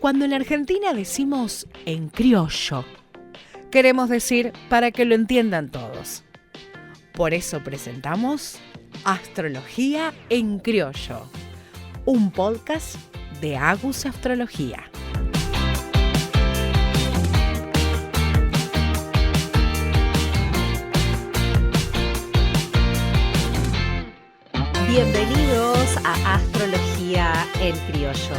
Cuando en Argentina decimos en criollo, queremos decir para que lo entiendan todos. Por eso presentamos Astrología en Criollo, un podcast de Agus Astrología. Bienvenidos a Astrología en Criollo.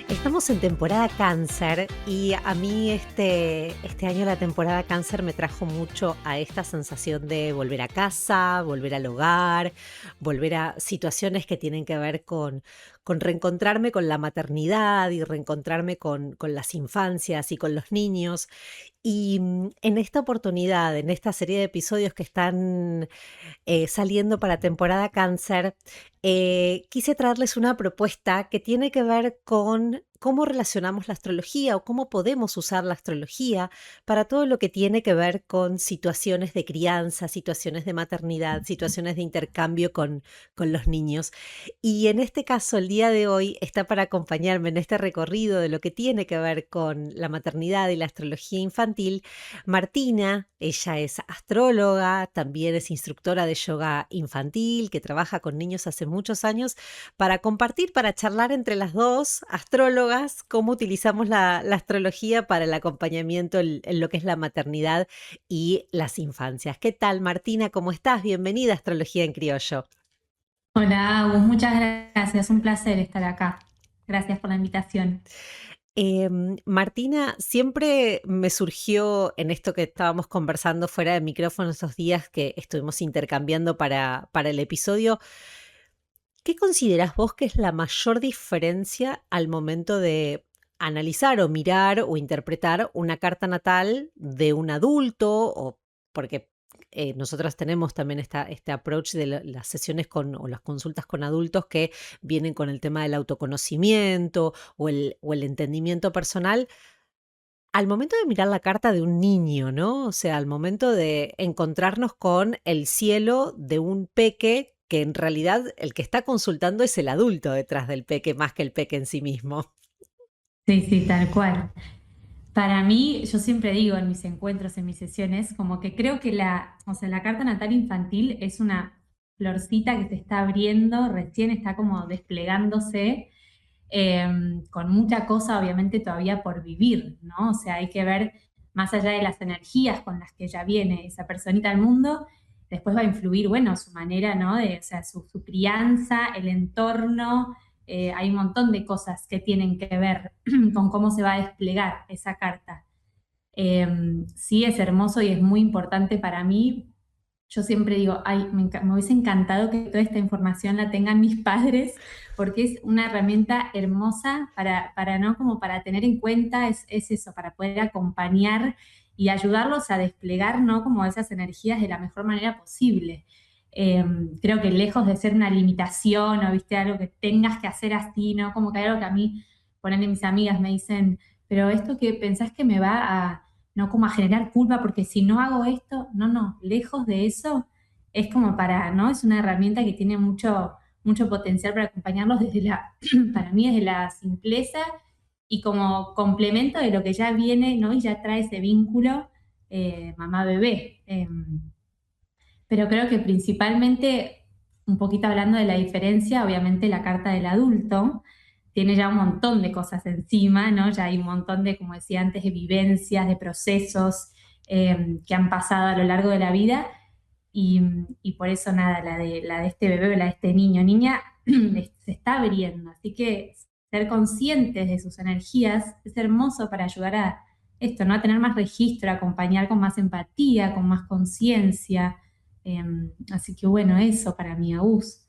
Estamos en temporada Cáncer y a mí este año la temporada Cáncer me trajo mucho a esta sensación de volver a casa, volver al hogar, volver a situaciones que tienen que ver con reencontrarme con la maternidad y reencontrarme con las infancias y con los niños. Y en esta oportunidad, en esta serie de episodios que están saliendo para temporada Cáncer, quise traerles una propuesta que tiene que ver con cómo relacionamos la astrología o cómo podemos usar la astrología para todo lo que tiene que ver con situaciones de crianza, situaciones de maternidad, situaciones de intercambio con los niños. Y en este caso, el día de hoy está para acompañarme en este recorrido de lo que tiene que ver con la maternidad y la astrología infantil, Martina. Ella es astróloga, también es instructora de yoga infantil, que trabaja con niños hace muchos años, para compartir, para charlar entre las dos astrólogas, cómo utilizamos la astrología para el acompañamiento en lo que es la maternidad y las infancias. ¿Qué tal, Martina? ¿Cómo estás? Bienvenida a Astrología en Criollo. Hola, Agus, muchas gracias. Un placer estar acá. Gracias por la invitación. Martina, siempre me surgió en esto que estábamos conversando fuera de micrófono esos días que estuvimos intercambiando para el episodio. ¿Qué considerás vos que es la mayor diferencia al momento de analizar o mirar o interpretar una carta natal de un adulto? O porque nosotros tenemos también este approach de las sesiones o las consultas con adultos que vienen con el tema del autoconocimiento o el entendimiento personal. Al momento de mirar la carta de un niño, ¿no? O sea, al momento de encontrarnos con el cielo de un peque, que en realidad el que está consultando es el adulto detrás del peque más que el peque en sí mismo. Sí, tal cual. Para mí, yo siempre digo en mis encuentros, en mis sesiones, como que creo que la carta natal infantil es una florcita que se está abriendo, recién está como desplegándose, con mucha cosa obviamente todavía por vivir, ¿no? O sea, hay que ver más allá de las energías con las que ya viene esa personita al mundo, después va a influir, bueno, su manera, ¿no? O sea, su crianza, el entorno, hay un montón de cosas que tienen que ver con cómo se va a desplegar esa carta. Sí, es hermoso y es muy importante para mí. Yo siempre digo, ay, me hubiese encantado que toda esta información la tengan mis padres, porque es una herramienta hermosa para ¿no? Como para tener en cuenta, es eso, para poder acompañar y ayudarlos a desplegar, ¿no? Como esas energías de la mejor manera posible. Creo que lejos de ser una limitación o, viste, algo que tengas que hacer así, ¿no? Como que hay algo que a mí, ponerle mis amigas me dicen, pero esto que pensás que me va a no como a generar culpa, porque si no hago esto, no, lejos de eso, es como para, ¿no? Es una herramienta que tiene mucho potencial para acompañarlos desde para mí desde la simpleza y como complemento de lo que ya viene, ¿no? Y ya trae ese vínculo mamá-bebé. Pero creo que principalmente, un poquito hablando de la diferencia, obviamente la carta del adulto tiene ya un montón de cosas encima, ¿no? Ya hay un montón de, como decía antes, de vivencias, de procesos que han pasado a lo largo de la vida. Y, y por eso nada, la de este bebé o la de este niño, niña, se está abriendo. Así que ser conscientes de sus energías es hermoso para ayudar a esto, ¿no? A tener más registro, a acompañar con más empatía, con más conciencia. Así que bueno, eso para mí, Agus.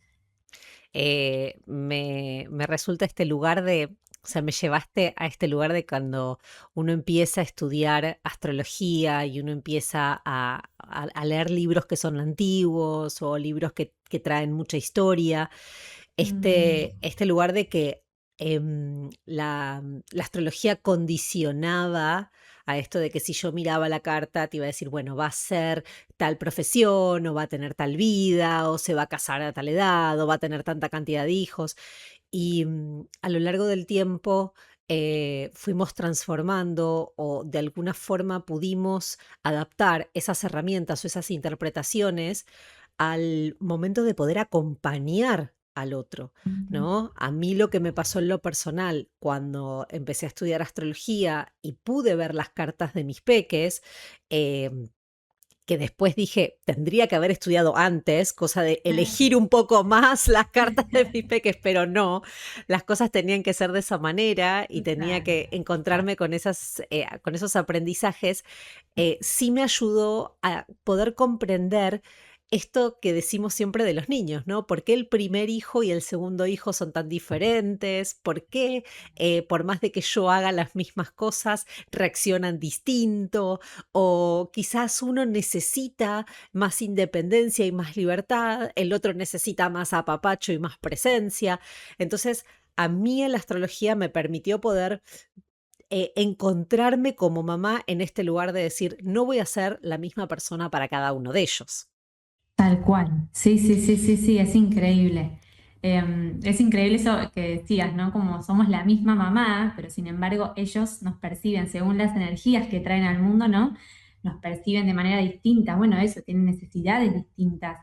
Me resulta este lugar o sea, me llevaste a este lugar de cuando uno empieza a estudiar astrología y uno empieza a leer libros que son antiguos o libros que traen mucha historia. Este lugar de que la astrología condicionaba a esto de que si yo miraba la carta te iba a decir, bueno, va a ser tal profesión o va a tener tal vida o se va a casar a tal edad o va a tener tanta cantidad de hijos. Y a lo largo del tiempo fuimos transformando o de alguna forma pudimos adaptar esas herramientas o esas interpretaciones al momento de poder acompañar al otro, Ujú. ¿no? A mí lo que me pasó en lo personal cuando empecé a estudiar astrología y pude ver las cartas de mis peques, em, que después dije, tendría que haber estudiado antes, cosa de elegir un poco más las cartas de mis peques, pero no, las cosas tenían que ser de esa manera y tenía Claro. que encontrarme con esos aprendizajes. Sí me ayudó a poder comprender esto que decimos siempre de los niños, ¿no? ¿Por qué el primer hijo y el segundo hijo son tan diferentes? ¿Por qué, por más de que yo haga las mismas cosas, reaccionan distinto? O quizás uno necesita más independencia y más libertad, el otro necesita más apapacho y más presencia. Entonces, a mí en la astrología me permitió poder encontrarme como mamá en este lugar de decir, no voy a ser la misma persona para cada uno de ellos. Tal cual. Sí, sí, sí, sí, sí, es increíble. Es increíble eso que decías, ¿no? Como somos la misma mamá, pero sin embargo ellos nos perciben según las energías que traen al mundo, ¿no? Nos perciben de manera distinta. Bueno, eso, tienen necesidades distintas.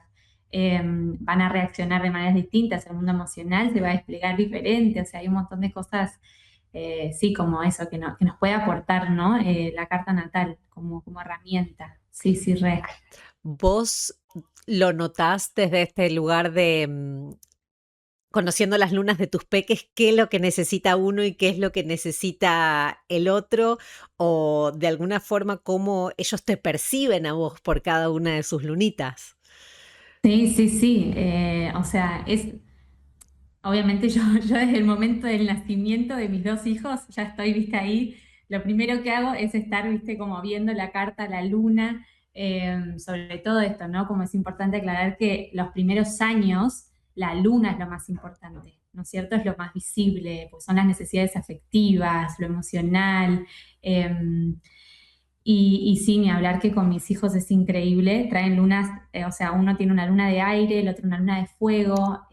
Van a reaccionar de maneras distintas. El mundo emocional se va a desplegar diferente. O sea, hay un montón de cosas, sí, como eso, que nos puede aportar, ¿no? La carta natal como herramienta. Sí, sí, re. ¿Vos lo notás desde este lugar de conociendo las lunas de tus peques, qué es lo que necesita uno y qué es lo que necesita el otro? O de alguna forma, cómo ellos te perciben a vos por cada una de sus lunitas. Sí, sí, sí. O sea, obviamente yo desde el momento del nacimiento de mis dos hijos ya estoy, viste, ahí. Lo primero que hago es estar, viste, como viendo la carta, la luna, sobre todo esto, ¿no? Como es importante aclarar que los primeros años la luna es lo más importante, ¿no es cierto? Es lo más visible, pues son las necesidades afectivas, lo emocional. Y sí, ni hablar que con mis hijos es increíble, traen lunas, o sea, uno tiene una luna de aire, el otro una luna de fuego,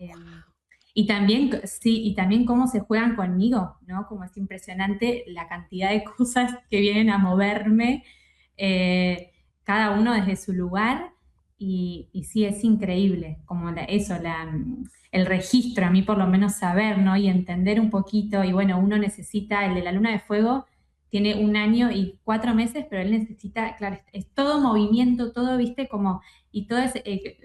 y también, sí, y también cómo se juegan conmigo, ¿no? Como es impresionante la cantidad de cosas que vienen a moverme, eh, cada uno desde su lugar, y sí, es increíble, como el registro, a mí por lo menos saber, ¿no? Y entender un poquito, y bueno, uno necesita, el de la luna de fuego tiene 1 año y 4 meses, pero él necesita, claro, es todo movimiento, todo, viste, como, y toda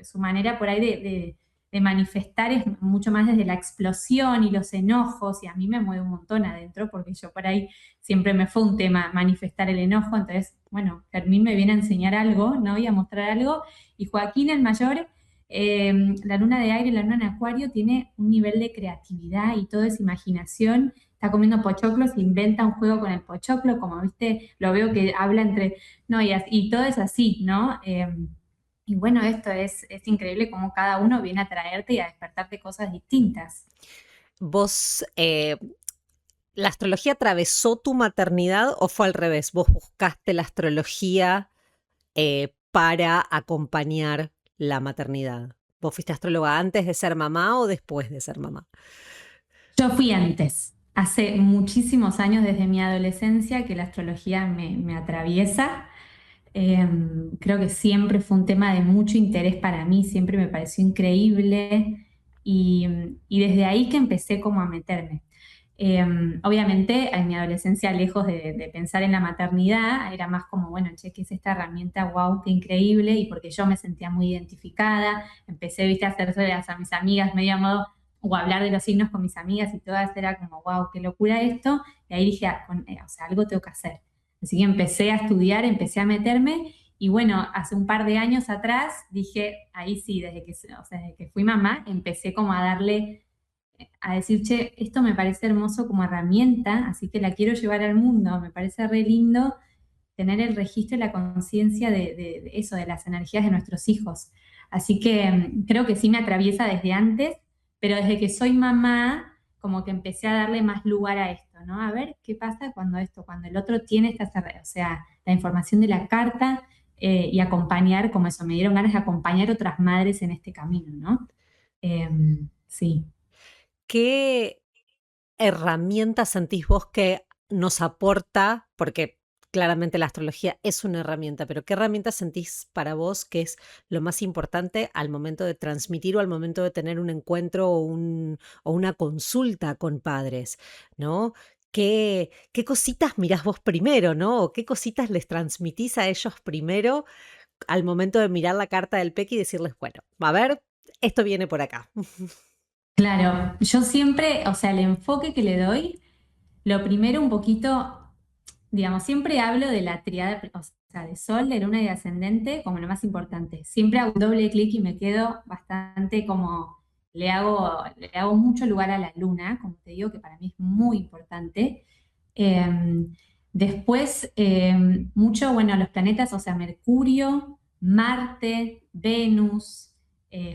su manera por ahí de manifestar es mucho más desde la explosión y los enojos, y a mí me mueve un montón adentro, porque yo por ahí siempre me fue un tema manifestar el enojo. Entonces, bueno, Fermín me viene a enseñar algo, ¿no? Y a mostrar algo, y Joaquín, el mayor, la luna de aire, la luna en acuario, tiene un nivel de creatividad y todo es imaginación. Está comiendo pochoclos, se inventa un juego con el pochoclo, como viste, lo veo que habla entre, no, y todo es así, ¿no? Y bueno, esto es increíble cómo cada uno viene a traerte y a despertarte cosas distintas. ¿Vos, la astrología atravesó tu maternidad o fue al revés? ¿Vos buscaste la astrología para acompañar la maternidad? ¿Vos fuiste astróloga antes de ser mamá o después de ser mamá? Yo fui antes, hace muchísimos años, desde mi adolescencia, que la astrología me atraviesa. Creo que siempre fue un tema de mucho interés para mí, siempre me pareció increíble, y desde ahí que empecé como a meterme. Obviamente en mi adolescencia, lejos de pensar en la maternidad, era más como, bueno, che, ¿qué es esta herramienta? ¡Wow, qué increíble! Y porque yo me sentía muy identificada, empecé, viste, a hacérselas a mis amigas medio a modo, o a hablar de los signos con mis amigas, y todas era como, wow, qué locura esto. Y ahí dije, o sea, algo tengo que hacer. Así que empecé a estudiar, empecé a meterme, y bueno, hace un par de años atrás dije, ahí sí, o sea, desde que fui mamá, empecé como a darle, a decir, che, esto me parece hermoso como herramienta, así que la quiero llevar al mundo. Me parece re lindo tener el registro y la conciencia de eso, de las energías de nuestros hijos. Así que creo que sí me atraviesa desde antes, pero desde que soy mamá, como que empecé a darle más lugar a esto, ¿no? A ver qué pasa cuando el otro tiene o sea, la información de la carta, y acompañar, como eso, me dieron ganas de acompañar otras madres en este camino, ¿no? Sí. ¿qué herramientas sentís vos que nos aporta? Porque claramente la astrología es una herramienta, pero ¿qué herramientas sentís para vos que es lo más importante al momento de transmitir o al momento de tener un encuentro o una consulta con padres, ¿no? ¿Qué cositas mirás vos primero, ¿no? ¿O qué cositas les transmitís a ellos primero al momento de mirar la carta del Peque y decirles, bueno, a ver, esto viene por acá? Claro, yo siempre, o sea, el enfoque que le doy, lo primero un poquito, digamos, siempre hablo de la triada, o sea, de Sol, de Luna y de Ascendente como lo más importante. Siempre hago un doble clic y me quedo bastante como, le hago mucho lugar a la Luna, como te digo, que para mí es muy importante. Eh, Después, mucho, bueno, los planetas, o sea, Mercurio, Marte, Venus,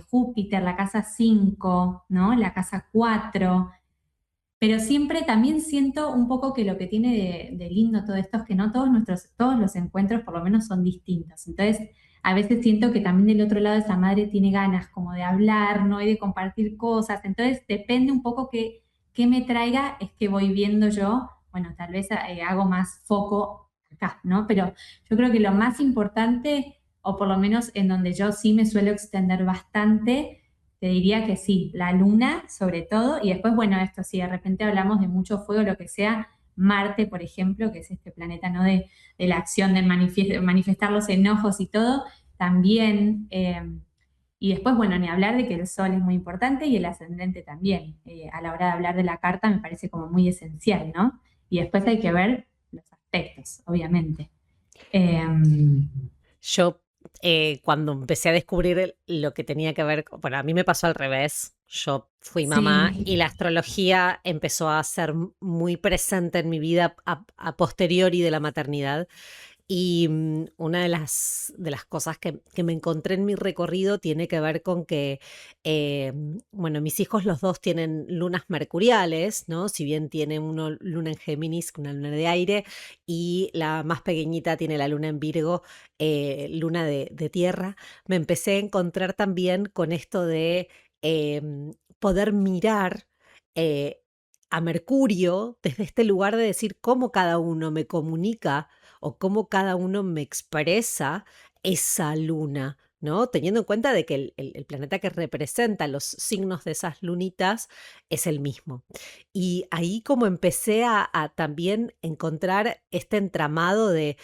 Júpiter, la casa 5, ¿no? La casa 4. Pero siempre también siento un poco que lo que tiene de lindo todo esto es que no todos los encuentros por lo menos son distintos. Entonces, a veces siento que también del otro lado esa madre tiene ganas como de hablar, ¿no? Y de compartir cosas. Entonces, depende un poco qué me traiga, es que voy viendo yo, bueno, tal vez hago más foco acá, ¿no? Pero yo creo que lo más importante, o por lo menos en donde yo sí me suelo extender bastante, te diría que sí, la luna sobre todo, y después, bueno, esto, si de repente hablamos de mucho fuego, lo que sea, Marte, por ejemplo, que es este planeta, ¿no? De la acción de manifestar los enojos y todo, también. Y después, bueno, ni hablar de que el sol es muy importante y el ascendente también. A la hora de hablar de la carta me parece como muy esencial, ¿no? Y después hay que ver los aspectos, obviamente. Yo, cuando empecé a descubrir lo que tenía que ver, bueno, a mí me pasó al revés. Yo fui mamá y Sí. la astrología empezó a ser muy presente en mi vida a posteriori de la maternidad. Y una de las cosas que me encontré en mi recorrido tiene que ver con que, bueno, mis hijos los dos tienen lunas mercuriales, ¿no? Si bien tiene uno luna en Géminis, una luna de aire, y la más pequeñita tiene la luna en Virgo, luna de tierra, me empecé a encontrar también con esto de poder mirar eh, a Mercurio desde este lugar de decir cómo cada uno me comunica o cómo cada uno me expresa esa luna, ¿no? Teniendo en cuenta de que el planeta que representa los signos de esas lunitas es el mismo. Y ahí como empecé a también encontrar este entramado de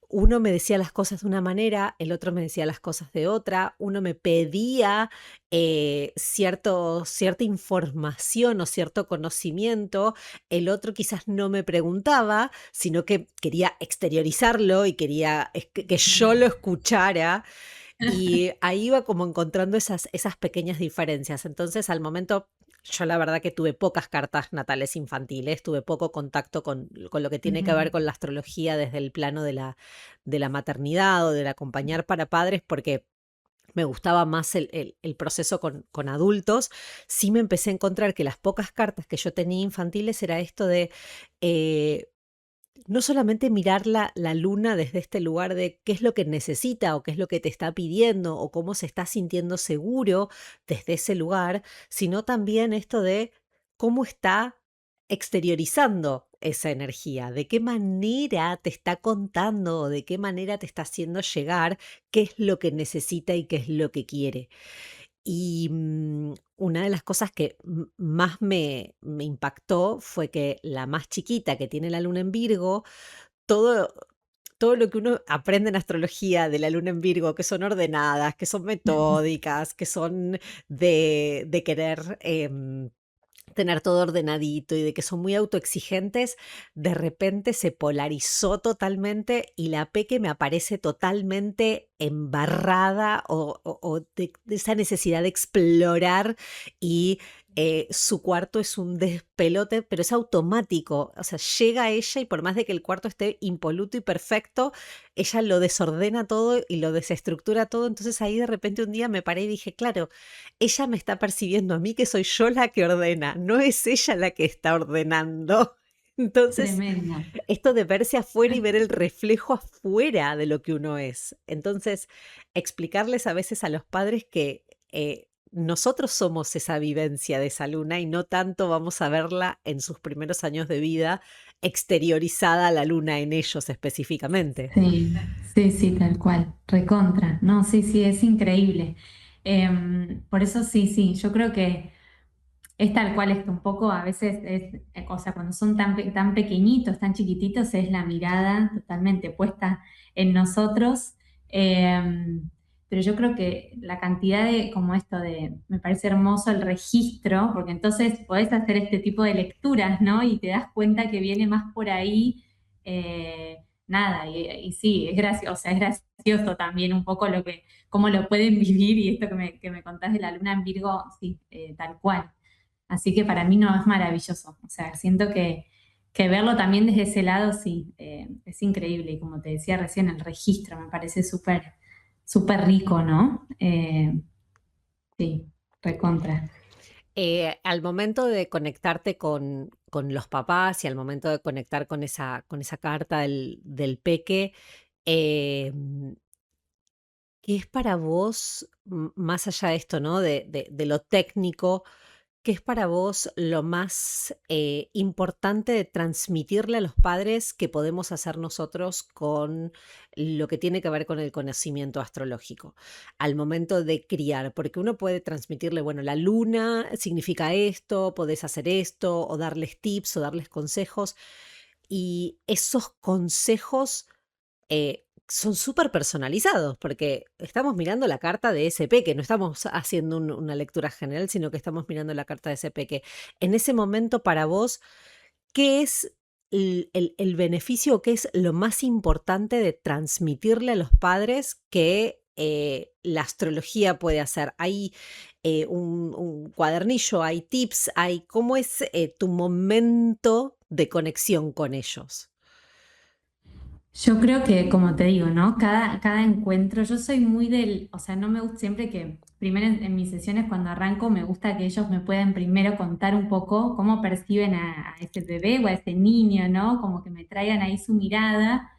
uno me decía las cosas de una manera, el otro me decía las cosas de otra, uno me pedía cierta información o cierto conocimiento, el otro quizás no me preguntaba, sino que quería exteriorizarlo y quería que yo lo escuchara. Y ahí iba como encontrando esas pequeñas diferencias. Entonces, al momento, yo la verdad que tuve pocas cartas natales infantiles, tuve poco contacto con lo que tiene que ver Ujú. con la astrología desde el plano de la maternidad o del acompañar para padres, porque me gustaba más el proceso con adultos. Sí me empecé a encontrar que las pocas cartas que yo tenía infantiles era esto de eh, no solamente mirar la luna desde este lugar de qué es lo que necesita o qué es lo que te está pidiendo o cómo se está sintiendo seguro desde ese lugar, sino también esto de cómo está exteriorizando esa energía, de qué manera te está contando o de qué manera te está haciendo llegar qué es lo que necesita y qué es lo que quiere. Y una de las cosas que más me impactó fue que la más chiquita, que tiene la luna en Virgo, todo, todo lo que uno aprende en astrología de la luna en Virgo, que son ordenadas, que son metódicas, que son de querer tener todo ordenadito y de que son muy autoexigentes, de repente se polarizó totalmente y la Peque me aparece totalmente embarrada o de esa necesidad de explorar y su cuarto es un despelote, pero es automático, o sea, llega a ella y por más de que el cuarto esté impoluto y perfecto, ella lo desordena todo y lo desestructura todo, entonces ahí de repente un día me paré y dije, claro, ella me está percibiendo a mí que soy yo la que ordena, no es ella la que está ordenando. Entonces, Tremendo. esto de verse afuera y ver el reflejo afuera de lo que uno es. Entonces, explicarles a veces a los padres que nosotros somos esa vivencia de esa luna y no tanto vamos a verla en sus primeros años de vida exteriorizada la luna en ellos específicamente. Sí, sí, sí, tal cual, recontra, no, sí, sí, es increíble. Por eso sí, sí, yo creo que es tal cual esto, un poco a veces es, o sea, cuando son tan pequeñitos, tan chiquititos, es la mirada totalmente puesta en nosotros. Pero yo creo que la cantidad de, como esto de, me parece hermoso el registro, porque entonces podés hacer este tipo de lecturas, ¿no? Y te das cuenta que viene más por ahí, nada, y sí, es gracioso, o sea, es gracioso también un poco cómo lo pueden vivir y esto que me contás de la luna en Virgo, sí, tal cual. Así que para mí no es maravilloso. O sea, siento que verlo también desde ese lado, sí, es increíble. Y como te decía recién, el registro me parece súper, súper rico, ¿no? Sí, recontra. Al momento de conectarte con los papás y al momento de conectar con esa carta del peque, em, ¿qué es para vos, más allá de esto, ¿no? De lo técnico, qué es para vos lo más importante de transmitirle a los padres que podemos hacer nosotros con lo que tiene que ver con el conocimiento astrológico al momento de criar? Porque uno puede transmitirle, bueno, la luna significa esto, podés hacer esto, o darles tips o darles consejos, y esos consejos son súper personalizados, porque estamos mirando la carta de ese peque, no estamos haciendo una lectura general, sino que estamos mirando la carta de ese peque. En ese momento, para vos, ¿qué es el beneficio, qué es lo más importante de transmitirle a los padres que la astrología puede hacer? Hay un cuadernillo, hay tips, hay, ¿cómo es tu momento de conexión con ellos? Yo creo que, como te digo, ¿no? Cada encuentro, yo soy muy del, o sea, no me gusta siempre que, primero en mis sesiones cuando arranco, me gusta que ellos me puedan primero contar un poco cómo perciben a ese bebé o a ese niño, ¿no? Como que me traigan ahí su mirada.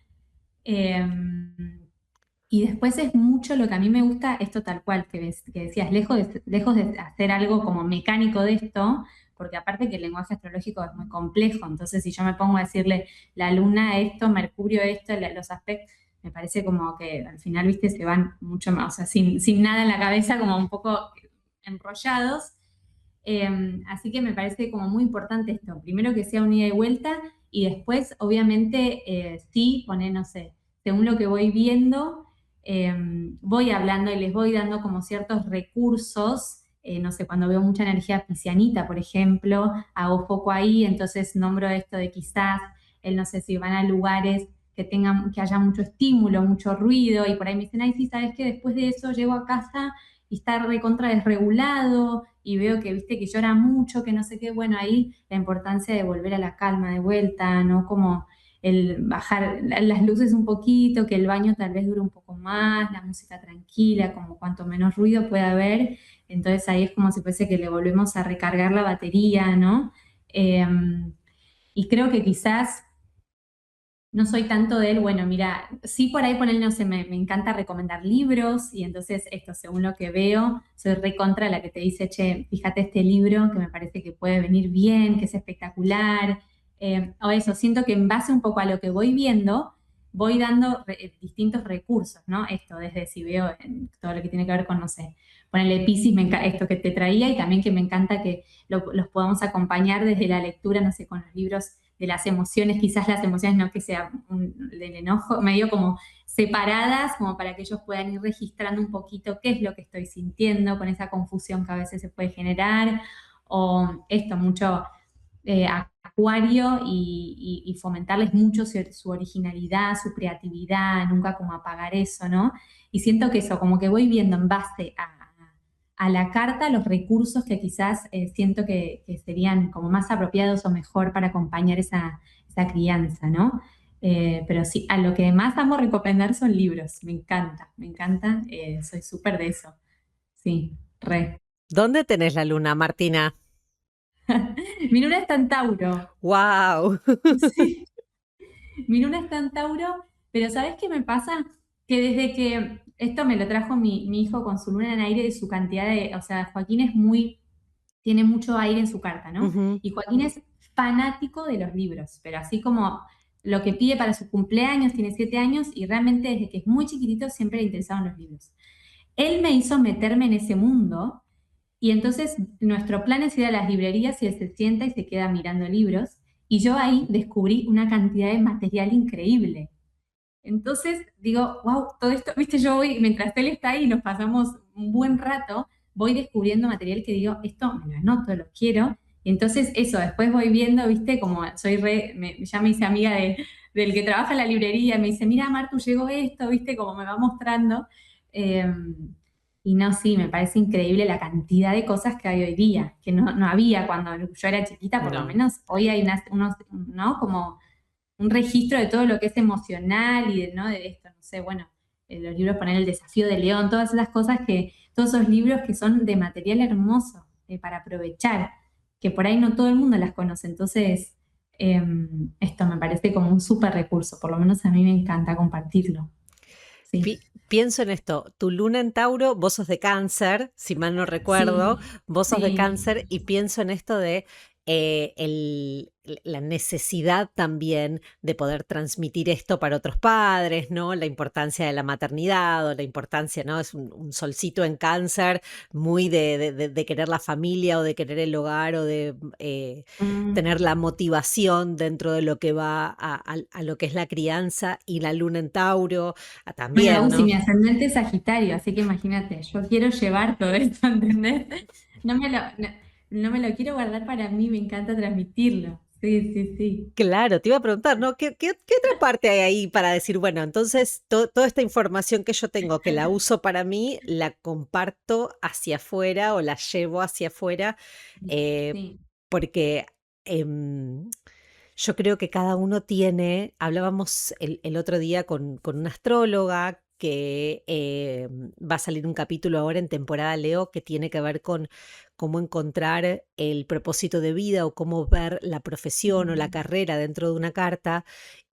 Y después es mucho lo que a mí me gusta, esto tal cual, que decías, lejos de hacer algo como mecánico de esto, porque aparte que el lenguaje astrológico es muy complejo, entonces si yo me pongo a decirle la luna esto, Mercurio esto, los aspectos, me parece como que al final, viste, se van mucho más, o sea, sin nada en la cabeza, como un poco enrollados. Así que me parece como muy importante esto, primero que sea un ida y vuelta, y después, obviamente, sí, poner, no sé, según lo que voy viendo, eh, voy hablando y les voy dando como ciertos recursos. No sé, cuando veo mucha energía piscianita, por ejemplo, hago foco ahí, entonces nombro esto de quizás, no sé si van a lugares que haya mucho estímulo, mucho ruido, y por ahí me dicen, ay, sí, sabes que después de eso llego a casa y está recontra desregulado, y veo que, viste, que llora mucho, que no sé qué, bueno, ahí la importancia de volver a la calma de vuelta, ¿no? Como el bajar las luces un poquito, que el baño tal vez dure un poco más, la música tranquila, como cuanto menos ruido pueda haber, entonces ahí es como si fuese que le volvemos a recargar la batería, ¿no? Eh, y creo que quizás no soy tanto de él, bueno, mira, sí por ahí ponerle, no sé, me encanta recomendar libros y entonces esto, según lo que veo, soy recontra la que te dice, che, fíjate este libro que me parece que puede venir bien, que es espectacular, o eso, siento que en base un poco a lo que voy viendo, voy dando distintos recursos, ¿no? Esto, desde si veo todo lo que tiene que ver con, no sé, ponerle Piscis, esto que te traía y también que me encanta que los podamos acompañar desde la lectura, no sé, con los libros de las emociones, quizás las emociones no que sea del enojo, medio como separadas, como para que ellos puedan ir registrando un poquito qué es lo que estoy sintiendo, con esa confusión que a veces se puede generar, o esto, mucho acuario y fomentarles mucho su originalidad, su creatividad, nunca como apagar eso, ¿no? Y siento que eso, como que voy viendo en base a la carta los recursos que quizás siento que serían como más apropiados o mejor para acompañar esa crianza, ¿no? Pero sí, a lo que más amo recomendar son libros, me encanta, soy súper de eso, sí, re. ¿Dónde tenés la luna, Martina? Mi luna está en Tauro, ¡Wow! sí, mi luna está en Tauro, pero ¿sabes qué me pasa? que desde que esto me lo trajo mi hijo con su luna en aire y su cantidad de, o sea, Joaquín es muy, tiene mucho aire en su carta, ¿no? Ujú. Y Joaquín es fanático de los libros, pero así como lo que pide para su cumpleaños, tiene 7 años y realmente desde que es muy chiquitito siempre le interesaban los libros. Él me hizo meterme en ese mundo y entonces nuestro plan es ir a las librerías y él se sienta y se queda mirando libros y yo ahí descubrí una cantidad de material increíble. Entonces digo, wow, todo esto, viste, yo voy, mientras él está ahí, nos pasamos un buen rato, voy descubriendo material que digo, esto me lo anoto, lo quiero. Y entonces eso, después voy viendo, viste, como soy ya me hice amiga del que trabaja en la librería, me dice, mira, Martu, llegó esto, viste, como me va mostrando. Eh, y no, sí, me parece increíble la cantidad de cosas que hay hoy día, que no había cuando yo era chiquita, por lo No. menos hoy hay unos, ¿no? Como un registro de todo lo que es emocional y de, ¿no? De esto, no sé, bueno, los libros poner El desafío de León, todas esas cosas que, todos esos libros que son de material hermoso para aprovechar, que por ahí no todo el mundo las conoce, entonces esto me parece como un súper recurso, por lo menos a mí me encanta compartirlo, sí. Pienso en esto, tu luna en Tauro, vos sos de Cáncer, si mal no recuerdo, Sí, vos sos de sí. Cáncer y pienso en esto de la necesidad también de poder transmitir esto para otros padres, ¿no? La importancia de la maternidad o la importancia, ¿no? Es un solcito en Cáncer, muy de querer la familia o de querer el hogar o de Mm. tener la motivación dentro de lo que va a lo que es la crianza y la luna en Tauro Bueno, también, Uzi, ¿no? mi ascendente es Sagitario, así que imagínate, yo quiero llevar todo esto, ¿entendés? No me lo quiero guardar para mí, me encanta transmitirlo. Sí, sí, sí. Claro, te iba a preguntar, ¿no? ¿Qué otra parte hay ahí para decir, bueno, entonces toda esta información que yo tengo, que la uso para mí, la comparto hacia afuera o la llevo hacia afuera? eh, Sí. Porque em, yo creo que cada uno tiene, hablábamos el otro día con una astróloga que va a salir un capítulo ahora en temporada Leo que tiene que ver con cómo encontrar el propósito de vida o cómo ver la profesión o la Mm. carrera dentro de una carta.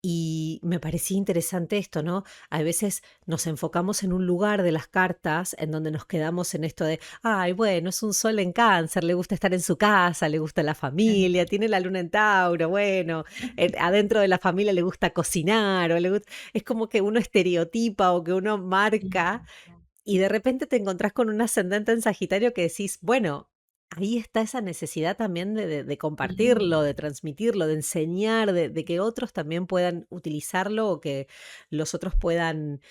Y me parecía interesante esto, ¿no? A veces nos enfocamos en un lugar de las cartas en donde nos quedamos en esto de, ay, bueno, es un sol en Cáncer, le gusta estar en su casa, le gusta la familia, tiene la luna en Tauro, bueno, adentro de la familia le gusta cocinar, es como que uno estereotipa o que uno marca y de repente te encontrás con un ascendente en Sagitario que decís, bueno, ahí está esa necesidad también de Sí. compartirlo, de transmitirlo, de enseñar, de que otros también puedan utilizarlo o que los otros puedan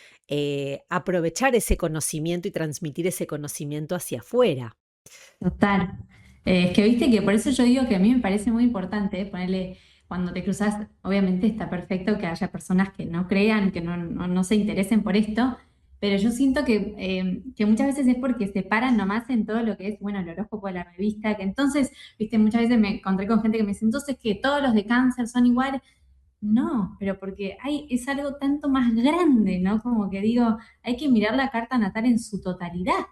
aprovechar ese conocimiento y transmitir ese conocimiento hacia afuera. Total. Es que viste que por eso yo digo que a mí me parece muy importante ponerle, cuando te cruzas, obviamente está perfecto que haya personas que no crean, que no se interesen por esto, pero yo siento que muchas veces es porque se paran nomás en todo lo que es, bueno, el horóscopo de la revista, que entonces, viste, muchas veces me encontré con gente que me dice, entonces que todos los de cáncer son iguales. No, pero porque es algo tanto más grande, ¿no? Como que digo, hay que mirar la carta natal en su totalidad,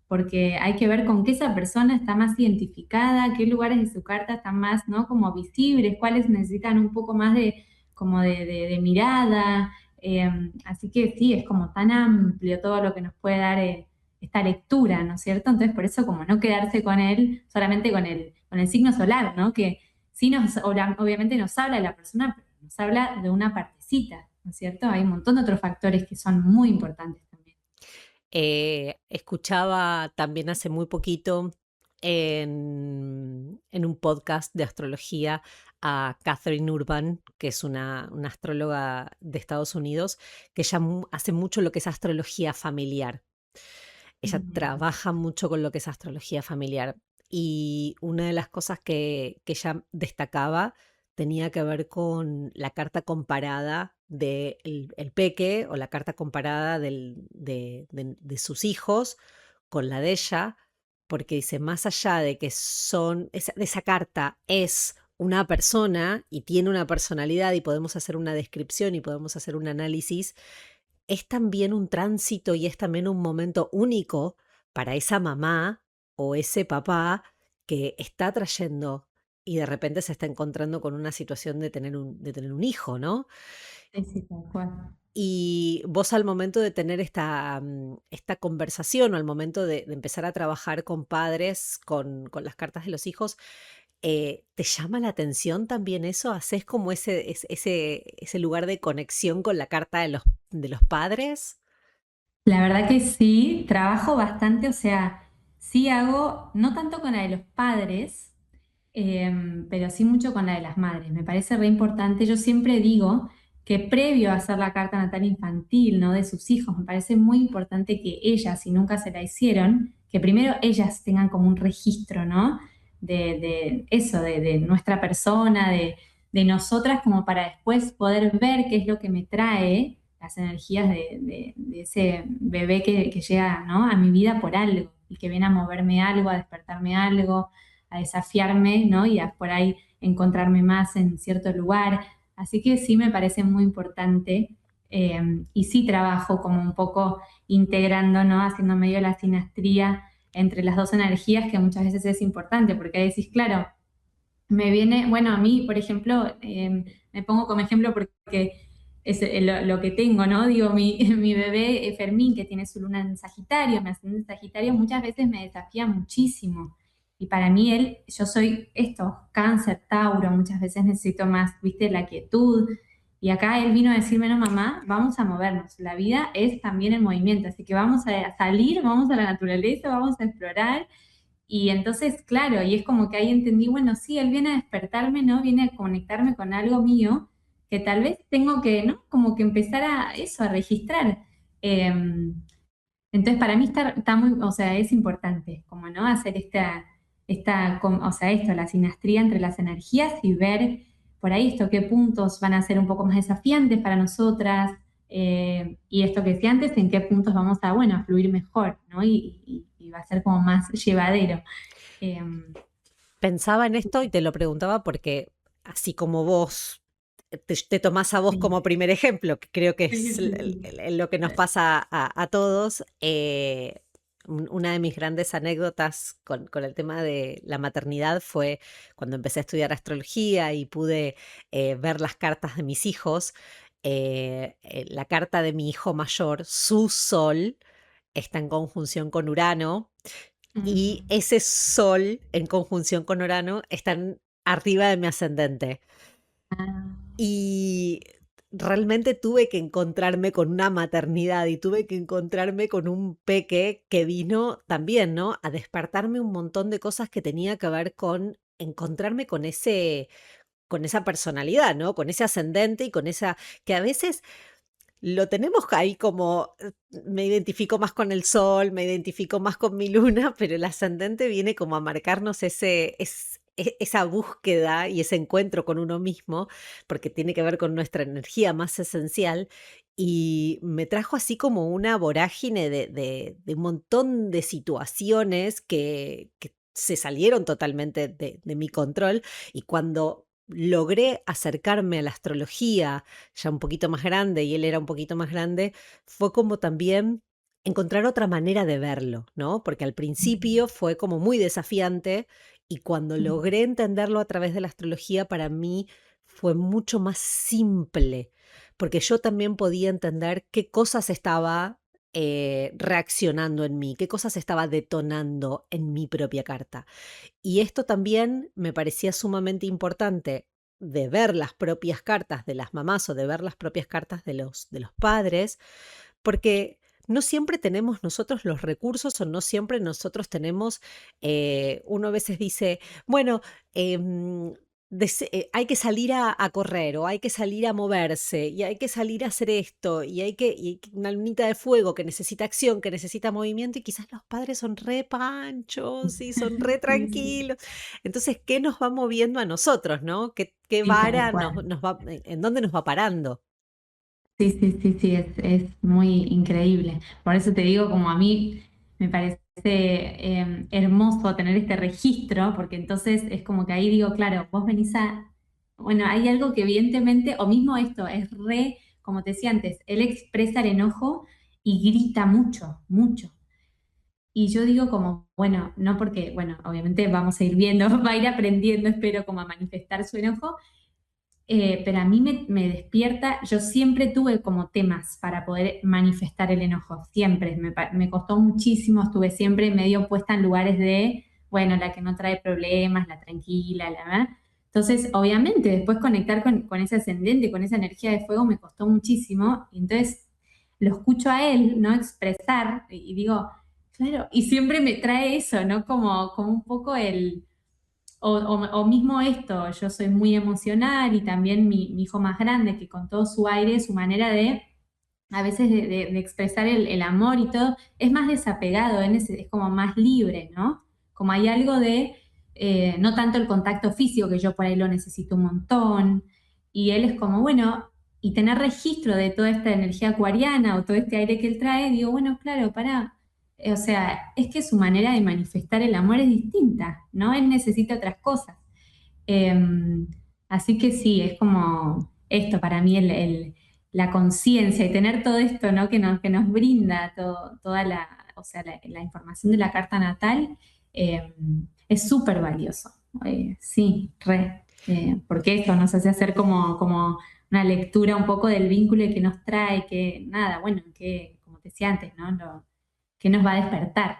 porque hay que ver con qué esa persona está más identificada, qué lugares de su carta están más, ¿no? Como visibles, cuáles necesitan un poco más de, como de mirada. Así que sí, es como tan amplio todo lo que nos puede dar esta lectura, ¿no es cierto? Entonces, por eso, como no quedarse con él, solamente con el signo solar, ¿no? Que sí obviamente nos habla de la persona, pero nos habla de una partecita, ¿no es cierto? Hay un montón de otros factores que son muy importantes también. Escuchaba también hace muy poquito en un podcast de astrología a Catherine Urban, que es una astróloga de Estados Unidos, que ella hace mucho lo que es astrología familiar. Ella Mm. trabaja mucho con lo que es astrología familiar y una de las cosas que ella destacaba tenía que ver con la carta comparada del el peque o la carta comparada de sus hijos con la de ella, porque dice, más allá de que esa carta es una persona y tiene una personalidad y podemos hacer una descripción y podemos hacer un análisis, es también un tránsito y es también un momento único para esa mamá o ese papá que está trayendo y de repente se está encontrando con una situación de tener un hijo, ¿no? Sí, sí, tal cual. Y vos al momento de tener esta conversación o al momento de empezar a trabajar con padres, con las cartas de los hijos, ¿te llama la atención también eso? ¿Haces como ese lugar de conexión con la carta de los padres? La verdad que sí, trabajo bastante, o sea, sí hago, no tanto con la de los padres, pero sí mucho con la de las madres. Me parece re importante. Yo siempre digo que previo a hacer la carta natal infantil, ¿no? De sus hijos, me parece muy importante que ellas, si nunca se la hicieron, que primero ellas tengan como un registro, ¿no? De eso, de nuestra persona, de nosotras, como para después poder ver qué es lo que me trae las energías de ese bebé que llega, ¿no? A mi vida por algo y que viene a moverme algo, a despertarme algo, a desafiarme, ¿no? Y a por ahí encontrarme más en cierto lugar. Así que sí me parece muy importante, y sí trabajo como un poco integrando, ¿no? Haciendo medio la sinastría entre las dos energías, que muchas veces es importante, porque ahí decís, claro, me viene, bueno, a mí, por ejemplo, me pongo como ejemplo porque es lo que tengo, ¿no? Digo, mi bebé Fermín, que tiene su luna en Sagitario, mi ascendente en Sagitario, muchas veces me desafía muchísimo. Y para mí yo soy esto, Cáncer, Tauro, muchas veces necesito más, viste, la quietud. Y acá él vino a decirme, no, mamá, vamos a movernos. La vida es también el movimiento, así que vamos a salir, vamos a la naturaleza, vamos a explorar. Y entonces, claro, y es como que ahí entendí, bueno, sí, él viene a despertarme, ¿no? Viene a conectarme con algo mío que tal vez tengo que, ¿no? Como que empezar a eso, a registrar. Eh, entonces, para mí está muy, o sea, es importante, como, ¿no? Hacer o sea, esto, la sinastría entre las energías y ver por ahí esto, qué puntos van a ser un poco más desafiantes para nosotras, y esto que decía antes, en qué puntos vamos a, bueno, a fluir mejor, ¿no? Y va a ser como más llevadero. Em, Pensaba en esto y te lo preguntaba porque así como vos te tomás a vos sí, como primer ejemplo, que creo que sí, es sí, sí. lo que nos pasa a todos, una de mis grandes anécdotas con el tema de la maternidad fue cuando empecé a estudiar astrología y pude ver las cartas de mis hijos. La carta de mi hijo mayor, su sol, está en conjunción con Urano y Mm. ese sol en conjunción con Urano están arriba de mi ascendente. Ah, Y realmente tuve que encontrarme con una maternidad y tuve que encontrarme con un peque que vino también, ¿no? A despertarme un montón de cosas que tenía que ver con encontrarme con esa personalidad, ¿no? Con ese ascendente y con esa que a veces lo tenemos ahí como, me identifico más con el sol, me identifico más con mi luna, pero el ascendente viene como a marcarnos esa búsqueda y ese encuentro con uno mismo, porque tiene que ver con nuestra energía más esencial. Y me trajo así como una vorágine de un montón de situaciones que se salieron totalmente de mi control. Y cuando logré acercarme a la astrología, ya un poquito más grande y él era un poquito más grande, fue como también encontrar otra manera de verlo, ¿no? Porque al principio fue como muy desafiante y cuando mm. logré entenderlo a través de la astrología, para mí fue mucho más simple, porque yo también podía entender qué cosas estaba reaccionando en mí, qué cosas estaba detonando en mi propia carta. Y esto también me parecía sumamente importante de ver las propias cartas de las mamás o de ver las propias cartas de los padres, porque no siempre tenemos nosotros los recursos o no siempre nosotros tenemos, uno a veces dice, bueno, hay que salir a correr o hay que salir a moverse y hay que salir a hacer esto una lunita de fuego que necesita acción, que necesita movimiento y quizás los padres son re panchos y son re Sí, sí, tranquilos. Entonces, ¿qué nos va moviendo a nosotros, no? ¿Qué sí, tal vara cual. nos va, en dónde nos va parando? Sí, sí, sí, sí, es muy increíble. Por eso te digo, como a mí me parece hermoso tener este registro, porque entonces es como que ahí digo, claro, vos venís bueno, hay algo que evidentemente, o mismo esto, es re, como te decía antes, él expresa el enojo y grita mucho, mucho. Y yo digo como, bueno, no porque, bueno, obviamente vamos a ir viendo, va a ir aprendiendo, espero, como a manifestar su enojo, pero a mí me despierta, yo siempre tuve como temas para poder manifestar el enojo, siempre, me costó muchísimo, estuve siempre medio puesta en lugares de, bueno, la que no trae problemas, la tranquila, la verdad. Entonces, obviamente, después conectar con ese ascendente, con esa energía de fuego, me costó muchísimo, y entonces lo escucho a él, ¿no? Expresar, y digo, claro, y siempre me trae eso, ¿no? Como un poco o mismo esto, yo soy muy emocional y también mi hijo más grande, que con todo su aire, su manera de, a veces de expresar el amor y todo, es más desapegado, es como más libre, ¿no? Como hay algo de, no tanto el contacto físico, que yo por ahí lo necesito un montón, y él es como, bueno, y tener registro de toda esta energía acuariana o todo este aire que él trae, digo, bueno, claro, para o sea, es que su manera de manifestar el amor es distinta, ¿no? Él necesita otras cosas. Eh, Así que sí, es como esto para mí la conciencia y tener todo esto, ¿no? Que nos brinda toda o sea, la información de la carta natal, eh, es súper valioso. Sí, re. Porque esto nos hace hacer como una lectura un poco del vínculo que nos trae, que nada, bueno, que como te decía antes, ¿no? Que nos va a despertar.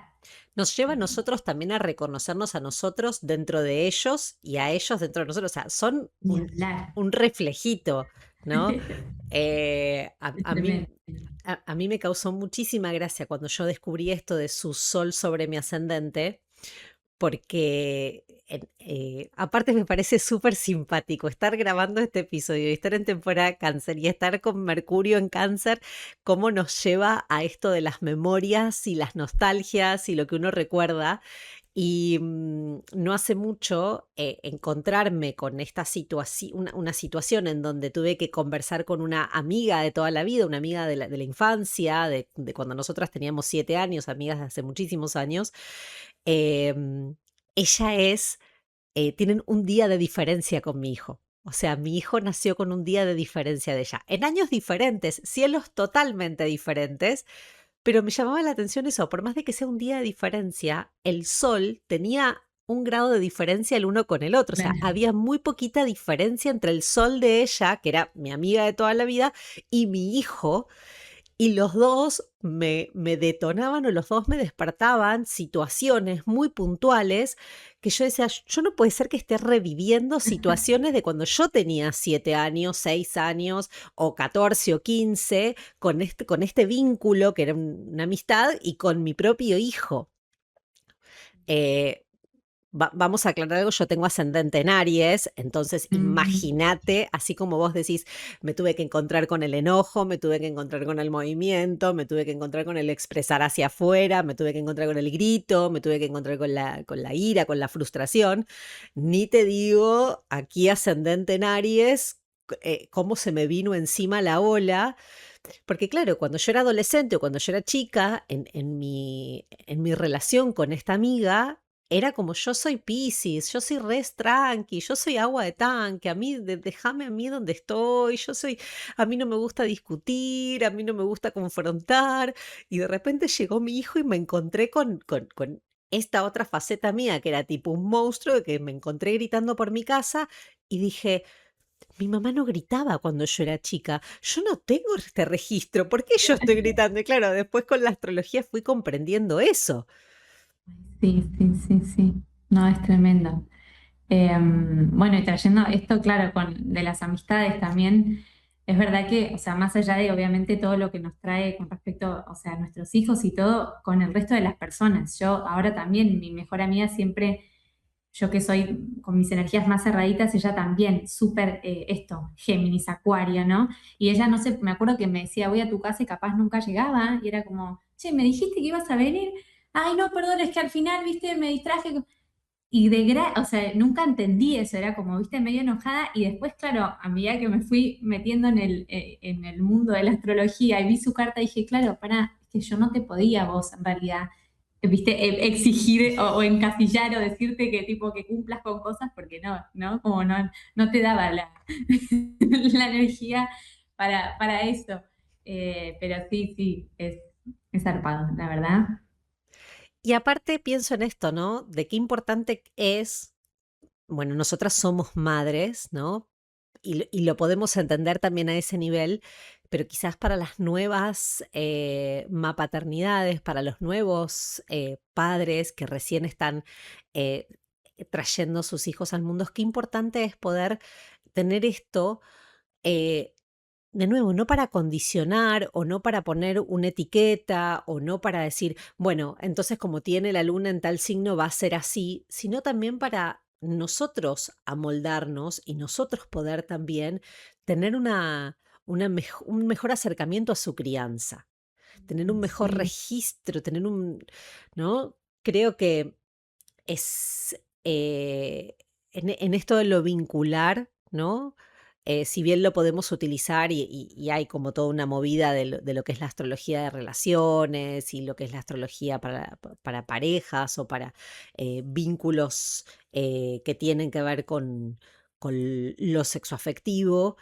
Nos lleva a nosotros también a reconocernos a nosotros dentro de ellos y a ellos dentro de nosotros. O sea, son Ni hablar. un reflejito, ¿no? Es A mí, tremendo. a mí me causó muchísima gracia cuando yo descubrí esto de su sol sobre mi ascendente, porque aparte me parece súper simpático estar grabando este episodio y estar en temporada Cáncer y estar con Mercurio en Cáncer, cómo nos lleva a esto de las memorias y las nostalgias y lo que uno recuerda. Y no hace mucho encontrarme con esta situación, una situación en donde tuve que conversar con una amiga de toda la vida, una amiga de la infancia, de cuando nosotras teníamos 7 años, amigas de hace muchísimos años. Em, Ella tienen un día de diferencia con mi hijo. O sea, mi hijo nació con un día de diferencia de ella. En años diferentes, cielos totalmente diferentes, pero me llamaba la atención eso, por más de que sea un día de diferencia, el sol tenía un grado de diferencia el uno con el otro. O sea, Claro. había muy poquita diferencia entre el sol de ella, que era mi amiga de toda la vida, y mi hijo. Y los dos me detonaban o los dos me despertaban situaciones muy puntuales que yo decía, yo no puede ser que esté reviviendo situaciones de cuando yo tenía 7 años, 6 años o 14 o 15 con este vínculo que era una amistad y con mi propio hijo. Eh, Vamos a aclarar algo, yo tengo ascendente en Aries, entonces Mm, imagínate, así como vos decís, me tuve que encontrar con el enojo, me tuve que encontrar con el movimiento, me tuve que encontrar con el expresar hacia afuera, me tuve que encontrar con el grito, me tuve que encontrar con la ira, con la frustración. Ni te digo, aquí ascendente en Aries, cómo se me vino encima la ola. Porque claro, cuando yo era adolescente o cuando yo era chica, en mi relación con esta amiga, era como yo soy Piscis, yo soy re tranqui, yo soy agua de tanque, a mí, déjame a mí donde estoy, a mí no me gusta discutir, a mí no me gusta confrontar, y de repente llegó mi hijo y me encontré con esta otra faceta mía, que era tipo un monstruo, que me encontré gritando por mi casa, y dije, mi mamá no gritaba cuando yo era chica. Yo no tengo este registro. ¿Por qué yo estoy gritando? Y claro, después con la astrología fui comprendiendo eso. sí, sí, sí, sí. No, es tremendo. Bueno, y trayendo esto, claro, de las amistades también, es verdad que, o sea, más allá de obviamente todo lo que nos trae con respecto, o sea, a nuestros hijos y todo, con el resto de las personas. Yo ahora también, mi mejor amiga siempre, yo que soy con mis energías más cerraditas, ella también, súper esto, Géminis, Acuario, ¿no? Y ella, no sé, me acuerdo que me decía, voy a tu casa y capaz nunca llegaba, y era como, che, me dijiste que ibas a venir. Ay, no, perdón, es que al final, viste, me distraje. Y o sea, nunca entendí eso, era como, viste, medio enojada. Y después, claro, a medida que me fui metiendo en el mundo de la astrología y vi su carta, dije, claro, para, es que yo no te podía vos, en realidad, viste, exigir o encasillar o decirte que tipo que cumplas con cosas, porque no, ¿no? Como no te daba la energía para eso. Pero sí, sí, es zarpado, la verdad. Y aparte pienso en esto, ¿no? De qué importante es, bueno, nosotras somos madres, ¿no? y lo podemos entender también a ese nivel, pero quizás para las nuevas mapaternidades, para los nuevos padres que recién están eh, trayendo sus hijos al mundo, qué importante es poder tener esto, eh, de nuevo, no para condicionar o no para poner una etiqueta o no para decir, bueno, entonces como tiene la luna en tal signo va a ser así, sino también para nosotros amoldarnos y nosotros poder también tener un mejor acercamiento a su crianza, tener un mejor Sí. registro, tener ¿no? Creo que es en esto de lo vincular, ¿no? Si bien lo podemos utilizar y hay como toda una movida de lo que es la astrología de relaciones y lo que es la astrología para parejas o para vínculos que tienen que ver con lo sexoafectivo,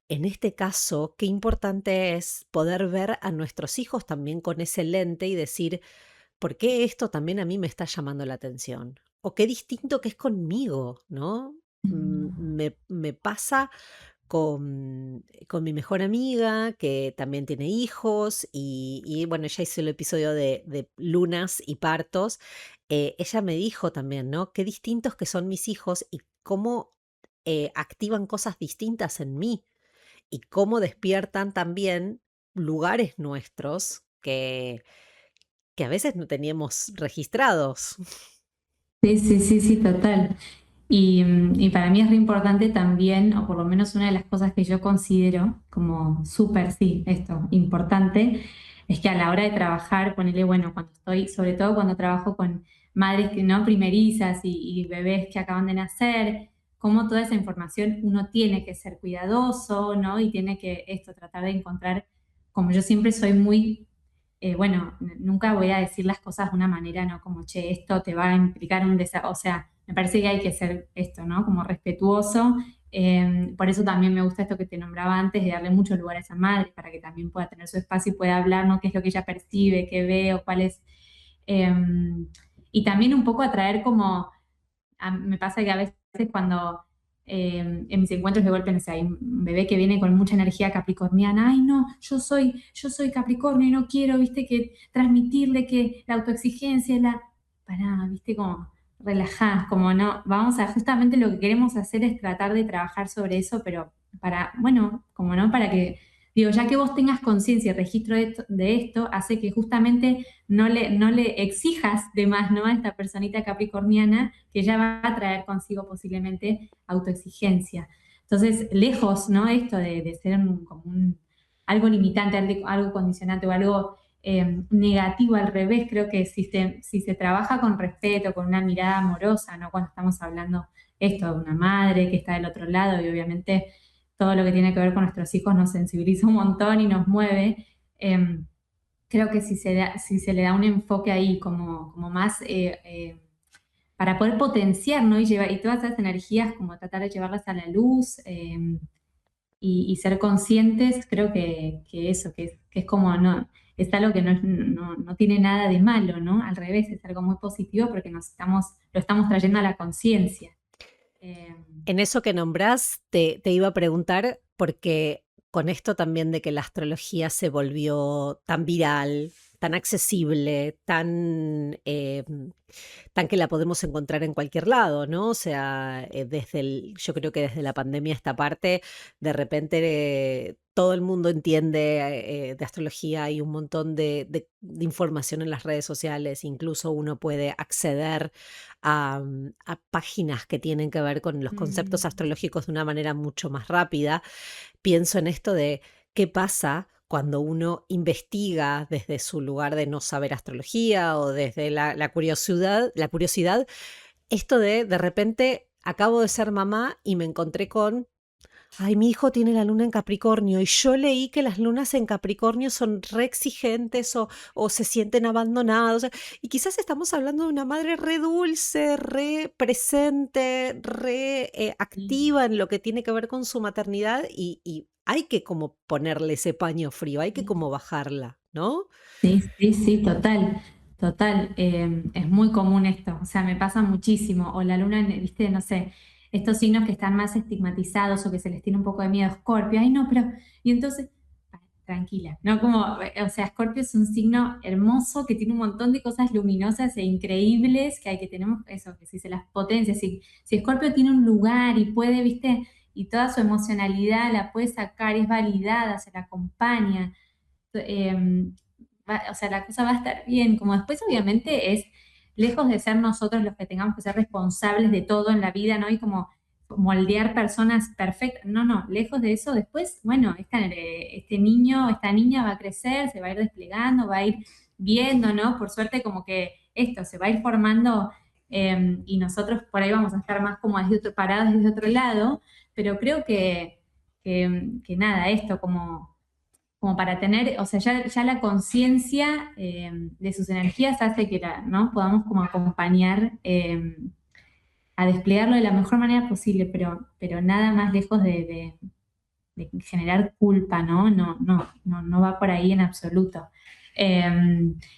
en este caso, qué importante es poder ver a nuestros hijos también con ese lente y decir, ¿por qué esto también a mí me está llamando la atención? O qué distinto que es conmigo, ¿no? Me pasa con mi mejor amiga, que también tiene hijos, y bueno, ella hizo el episodio de lunas y partos. Ella me dijo también, ¿no? Qué distintos que son mis hijos y cómo activan cosas distintas en mí y cómo despiertan también lugares nuestros que a veces no teníamos registrados. Sí, sí, sí, sí, total. Y para mí es re importante también, o por lo menos una de las cosas que yo considero como súper, sí, esto, importante, es que a la hora de trabajar, ponerle, bueno, cuando estoy, sobre todo cuando trabajo con madres que no primerizas y bebés que acaban de nacer, como toda esa información uno tiene que ser cuidadoso, ¿no? Y tiene que esto, tratar de encontrar, como yo siempre soy muy bueno, nunca voy a decir las cosas de una manera, ¿no? Como, che, esto te va a implicar un desafío. O sea, me parece que hay que ser esto, ¿no? Como respetuoso. Por eso también me gusta esto que te nombraba antes, de darle mucho lugar a esa madre, para que también pueda tener su espacio y pueda hablar, ¿no? Qué es lo que ella percibe, qué ve o cuál es. eh, y también un poco atraer como me pasa que a veces cuando en mis encuentros de golpe, no sé, hay un bebé que viene con mucha energía capricorniana, ay no, yo soy Capricornio y no quiero, viste, que transmitirle que la autoexigencia, pará, viste, como relajás, como no, vamos a, justamente lo que queremos hacer es tratar de trabajar sobre eso, pero para, bueno, como no, para que, digo, ya que vos tengas conciencia y registro de esto, hace que justamente no le exijas de más, ¿no? A esta personita capricorniana que ya va a traer consigo posiblemente autoexigencia. Entonces, lejos, ¿no? Esto de ser algo limitante, algo condicionante o algo negativo al revés, creo que si se trabaja con respeto, con una mirada amorosa, ¿no? Cuando estamos hablando esto de una madre que está del otro lado y obviamente todo lo que tiene que ver con nuestros hijos nos sensibiliza un montón y nos mueve. Creo que si se le da un enfoque ahí como más para poder potenciar, ¿no? Y todas esas energías, como tratar de llevarlas a la luz y ser conscientes, creo que eso, que es como, no, es algo que no tiene nada de malo, ¿no? Al revés, es algo muy positivo porque lo estamos trayendo a la conciencia. Eh, En eso que nombrás, te iba a preguntar, porque con esto también de que la astrología se volvió tan viral, tan accesible, tan que la podemos encontrar en cualquier lado, ¿no? O sea, yo creo que desde la pandemia esta parte, de repente todo el mundo entiende de astrología, hay un montón de información en las redes sociales, incluso uno puede acceder a páginas que tienen que ver con los conceptos mm, astrológicos de una manera mucho más rápida. Pienso en esto de qué pasa cuando uno investiga desde su lugar de no saber astrología o desde la curiosidad, esto de repente acabo de ser mamá y me encontré con, ay, mi hijo tiene la luna en Capricornio y yo leí que las lunas en Capricornio son re exigentes o se sienten abandonados. Y quizás estamos hablando de una madre re dulce, re presente, re sí. activa en lo que tiene que ver con su maternidad y hay que como ponerle ese paño frío, hay que como bajarla, ¿no? Sí, sí, sí, total, total. Es muy común esto, o sea, me pasa muchísimo. O la luna, viste, no sé, estos signos que están más estigmatizados o que se les tiene un poco de miedo a Escorpio, ay no, pero, y entonces, tranquila, ¿no? Como, o sea, Escorpio es un signo hermoso que tiene un montón de cosas luminosas e increíbles que tenemos, eso, que si se las potencia, si Escorpio tiene un lugar y puede, viste, y toda su emocionalidad la puede sacar, es validada, se la acompaña, o sea, la cosa va a estar bien, como después obviamente es, lejos de ser nosotros los que tengamos que ser responsables de todo en la vida, ¿no? Y como moldear personas perfectas. No, no, lejos de eso. Después, bueno, este niño, esta niña va a crecer, se va a ir desplegando, va a ir viendo, ¿no? Por suerte, como que esto se va a ir formando y nosotros por ahí vamos a estar más como parados desde otro lado, pero creo que nada, esto como para tener, o sea, ya la conciencia de sus energías hace que ¿no? Podamos como acompañar a desplegarlo de la mejor manera posible, pero nada más lejos de generar culpa, ¿no? No va por ahí en absoluto.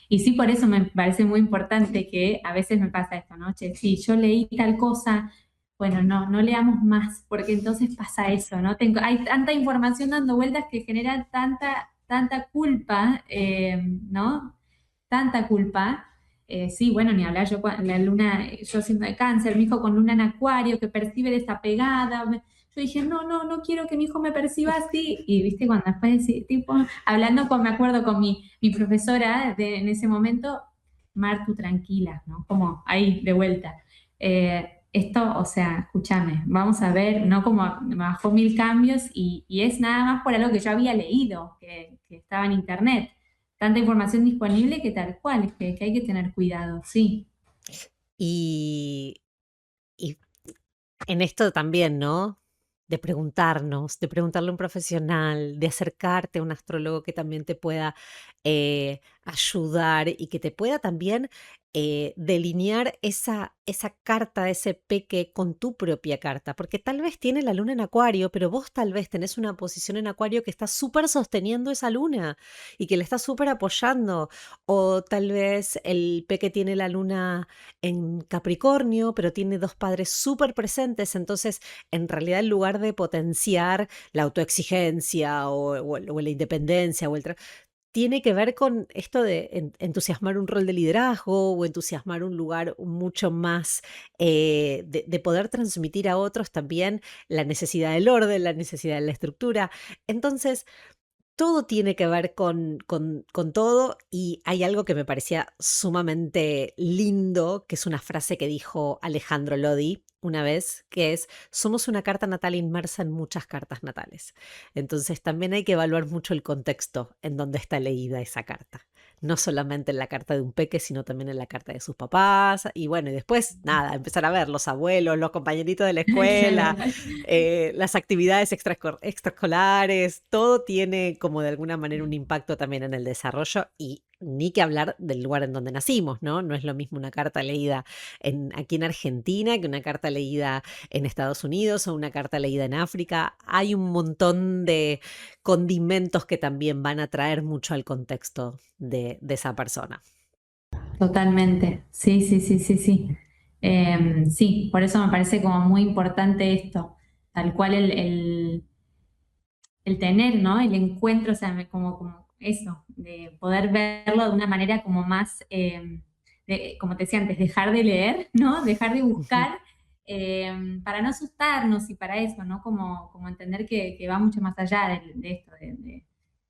Y sí, por eso me parece muy importante que a veces me pasa esto, ¿no? Che, sí, yo leí tal cosa, bueno, no leamos más, porque entonces pasa eso, ¿no? Hay tanta información dando vueltas que genera tanta culpa, ¿no? Tanta culpa. Sí, bueno, ni hablar, la luna, yo siendo de Cáncer, mi hijo con luna en Acuario, que percibe desapegada. Yo dije, no quiero que mi hijo me perciba así. Y viste, cuando después, tipo, hablando me acuerdo con mi profesora en ese momento, Mar, tú tranquila, ¿no? Como ahí, de vuelta. Esto, o sea, escúchame, vamos a ver, no como me bajó 1000 cambios y es nada más por algo que yo había leído, que estaba en internet. Tanta información disponible que tal cual, que hay que tener cuidado, sí. Y, y en esto también, ¿no? De preguntarnos, de preguntarle a un profesional, de acercarte a un astrólogo que también te pueda ayudar y que te pueda también delinear esa carta, ese peque con tu propia carta, porque tal vez tiene la luna en Acuario, pero vos tal vez tenés una posición en Acuario que está súper sosteniendo esa luna y que le está súper apoyando, o tal vez el peque tiene la luna en Capricornio, pero tiene dos padres súper presentes, entonces en realidad en lugar de potenciar la autoexigencia o la independencia tiene que ver con esto de entusiasmar un rol de liderazgo o entusiasmar un lugar mucho más de poder transmitir a otros también la necesidad del orden, la necesidad de la estructura. Entonces, todo tiene que ver con todo y hay algo que me parecía sumamente lindo, que es una frase que dijo Alejandro Lodi una vez, que es, somos una carta natal inmersa en muchas cartas natales. Entonces también hay que evaluar mucho el contexto en donde está leída esa carta. No solamente en la carta de un peque, sino también en la carta de sus papás. Y bueno, y después, nada, empezar a ver los abuelos, los compañeritos de la escuela, Claro. las actividades extraescolares, todo tiene como de alguna manera un impacto también en el desarrollo y ni que hablar del lugar en donde nacimos, ¿no? No es lo mismo una carta leída aquí en Argentina que una carta leída en Estados Unidos o una carta leída en África. Hay un montón de condimentos que también van a traer mucho al contexto de esa persona. Totalmente, sí. Sí, por eso me parece como muy importante esto, tal cual el tener, ¿no? El encuentro, o sea, como eso, de poder verlo de una manera como más, como te decía antes, dejar de leer, ¿no? Dejar de buscar para no asustarnos y para eso, ¿no? Como entender que va mucho más allá de esto,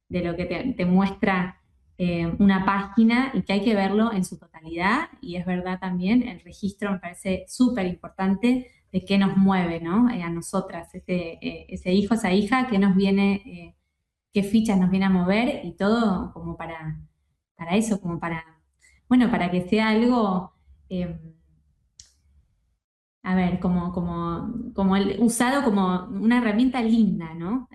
de lo que te muestra una página y que hay que verlo en su totalidad. Y es verdad también, el registro me parece súper importante de qué nos mueve, ¿no? A nosotras, ese hijo, esa hija, qué nos viene, qué fichas nos viene a mover y todo como para eso, como bueno, para que sea algo, a ver, como usado como una herramienta linda, ¿no?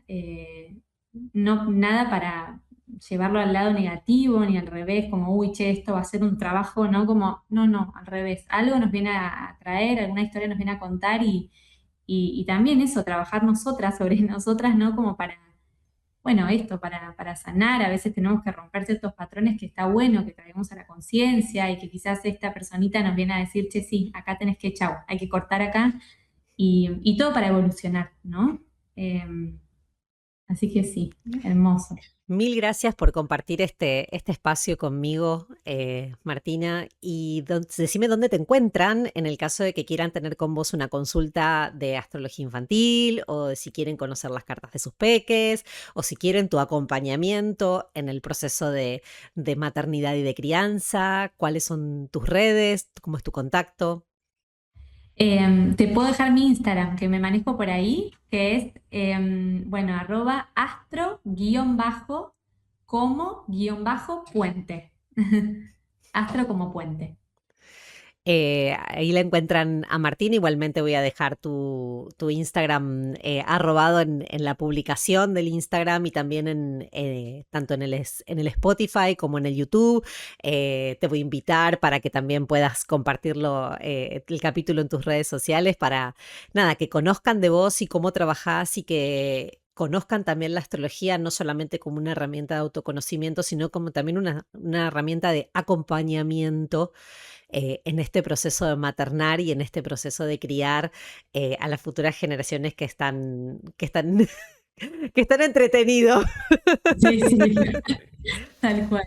No nada para llevarlo al lado negativo ni al revés, como, uy, che, esto va a ser un trabajo, ¿no? Como, no, al revés. Algo nos viene a traer, alguna historia nos viene a contar y también eso, trabajar nosotras sobre nosotras, ¿no? Como bueno, esto, para sanar, a veces tenemos que romper ciertos patrones que está bueno, que traemos a la conciencia y que quizás esta personita nos viene a decir, che, sí, acá tenés que, chau, hay que cortar acá y todo para evolucionar, ¿no? Así que sí, hermoso. Mil gracias por compartir este espacio conmigo, Martina. Y decime dónde te encuentran en el caso de que quieran tener con vos una consulta de astrología infantil, o de si quieren conocer las cartas de sus peques, o si quieren tu acompañamiento en el proceso de maternidad y de crianza. ¿Cuáles son tus redes? ¿Cómo es tu contacto? Te puedo dejar mi Instagram, que me manejo por ahí, que es, @astro_como_puente. Astro como puente. Ahí la encuentran a Martina. Igualmente voy a dejar tu Instagram arrobado en la publicación del Instagram, y también tanto en el Spotify como en el YouTube. Te voy a invitar para que también puedas compartirlo, el capítulo, en tus redes sociales, para nada, que conozcan de vos y cómo trabajás, y que conozcan también la astrología no solamente como una herramienta de autoconocimiento, sino como también una herramienta de acompañamiento en este proceso de maternar y en este proceso de criar a las futuras generaciones que están que están entretenidos. Sí, sí, tal cual.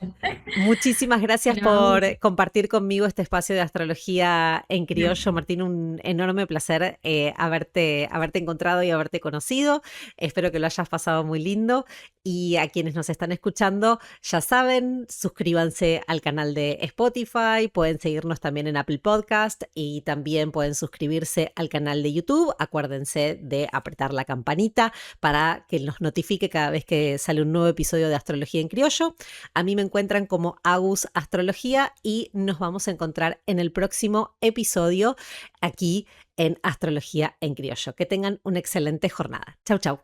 Muchísimas gracias Bueno, Agus, por compartir conmigo este espacio de astrología en criollo, Martín. Un enorme placer haberte encontrado y haberte conocido. Espero que lo hayas pasado muy lindo. Y a quienes nos están escuchando, ya saben, suscríbanse al canal de Spotify, pueden seguirnos también en Apple Podcast, y también pueden suscribirse al canal de YouTube. Acuérdense de apretar la campanita para que nos notifique cada vez que sale un nuevo episodio de Astrología en Criollo. A mí me encuentran como Agus Astrología, y nos vamos a encontrar en el próximo episodio aquí en Astrología en Criollo. Que tengan una excelente jornada. Chau, chau.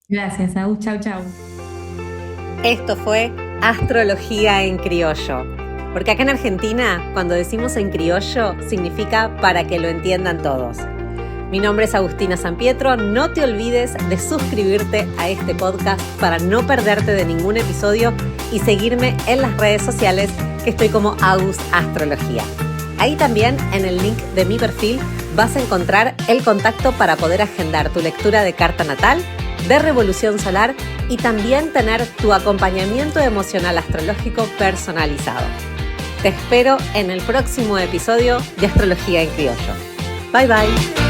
gracias, Agus. Chau, chau. Esto fue Astrología en Criollo. Porque acá en Argentina, cuando decimos en criollo, significa para que lo entiendan todos. Mi nombre es Agustina Sampietro. No te olvides de suscribirte a este podcast para no perderte de ningún episodio, y seguirme en las redes sociales, que estoy como Agus Astrología. Ahí también, en el link de mi perfil, vas a encontrar el contacto para poder agendar tu lectura de carta natal, de revolución solar, y también tener tu acompañamiento emocional astrológico personalizado. Te espero en el próximo episodio de Astrología en Criollo. Bye bye.